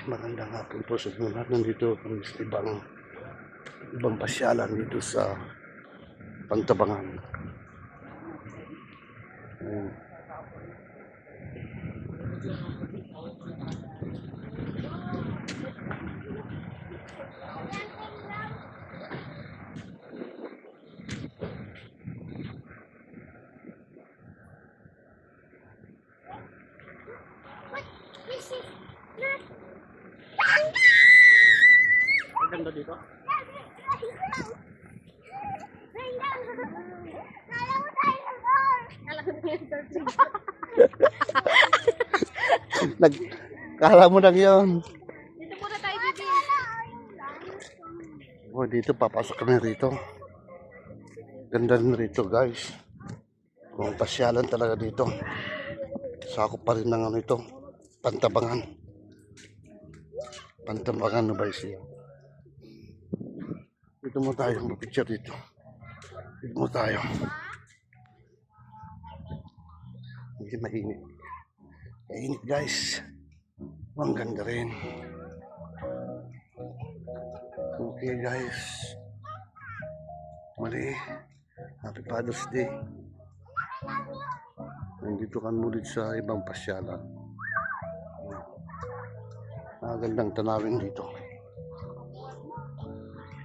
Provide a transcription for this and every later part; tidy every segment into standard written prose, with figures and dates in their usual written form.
magandang hapon po sa mga nandito kami sa ibang pasyalan dito sa Pantabangan. Ayan. Ganda dito. Kala mo lang yun. Dito muna tayo, Bibi. Oh, dito papasok kami rito. Ganda rin rito, guys. Kung pasyalan talaga dito. Sakop pa rin ng ano ito, Pantabangan. Pantabangan na ba siya? Dito mo tayo, mag-picture dito. Dito mo tayo. Hindi mainit. Mainit, guys. Ang ganda rin. Okay, guys. Mali. Happy Father's Day. Nandito ka mulit sa ibang pasyalan. Magandang tanawin dito.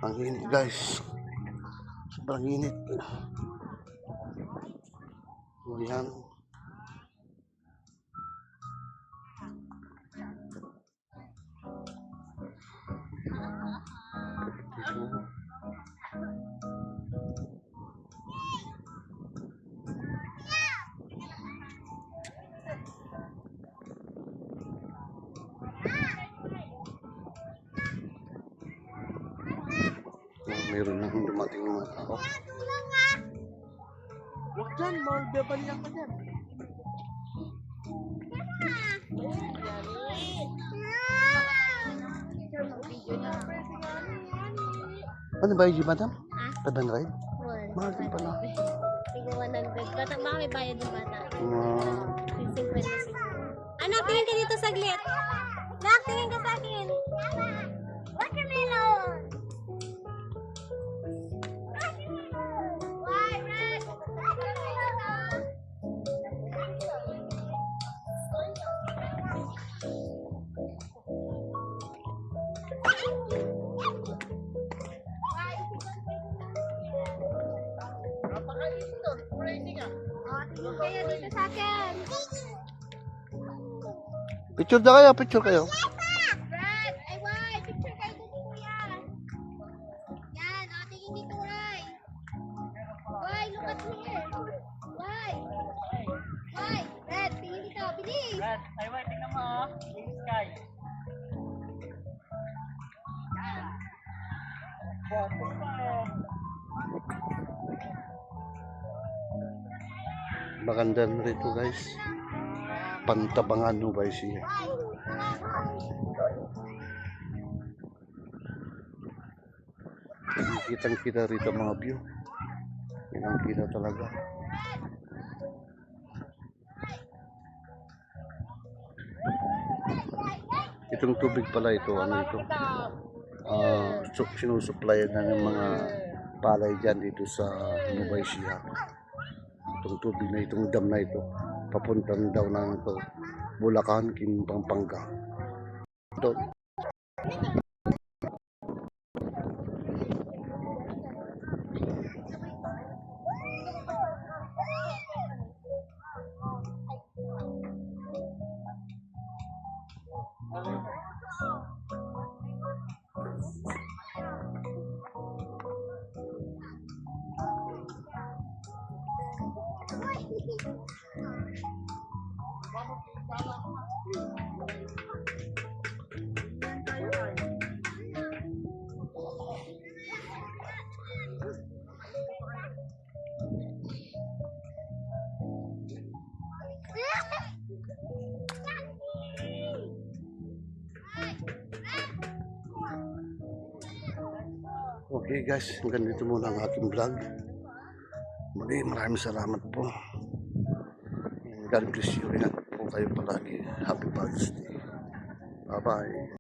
Ang init, guys. Sobrang init. Ayan. Meron nang dumating ng mga tao. Huwag dyan, magbabalian ka dyan. Ano ba yung madam? Taban ride? Mahal din pala. Tigo 100. Bata, baka may bayad yung bata. 50. Anak, tingin ka dito saglit. Anak, tingin ka sa akin. Watermelon! Why, Red? Watermelon! Napakain to. Crazy ka. Tingin kayo dito sa akin. Picture na kayo, picture kayo. Brad, ay why? Picture kayo dito kuya. Yan, tingin dito why. Why, look at here. Why? Why? Brad, tingin dito, bilis. Brad, ay, tingnan mo, oh. Yung sky. Wapo pa. Maganda na rito, guys. Pantabangan no ba siya? Kitang-kita rito mga view. Kitang-kita talaga. Itong tubig pala ito, ano ito? Sinusupply na ng mga palay dyan dito sa Nueva Ecija. Itong tubig na itong dam na ito, papuntang daw na ito, Bulacan, Pampanga. Doon. Okay guys, hanggang dito muna ang ating vlog. Muli, maraming salamat po. God bless you. Ingat po kayo palagi. Happy Father's Day. Bye-bye.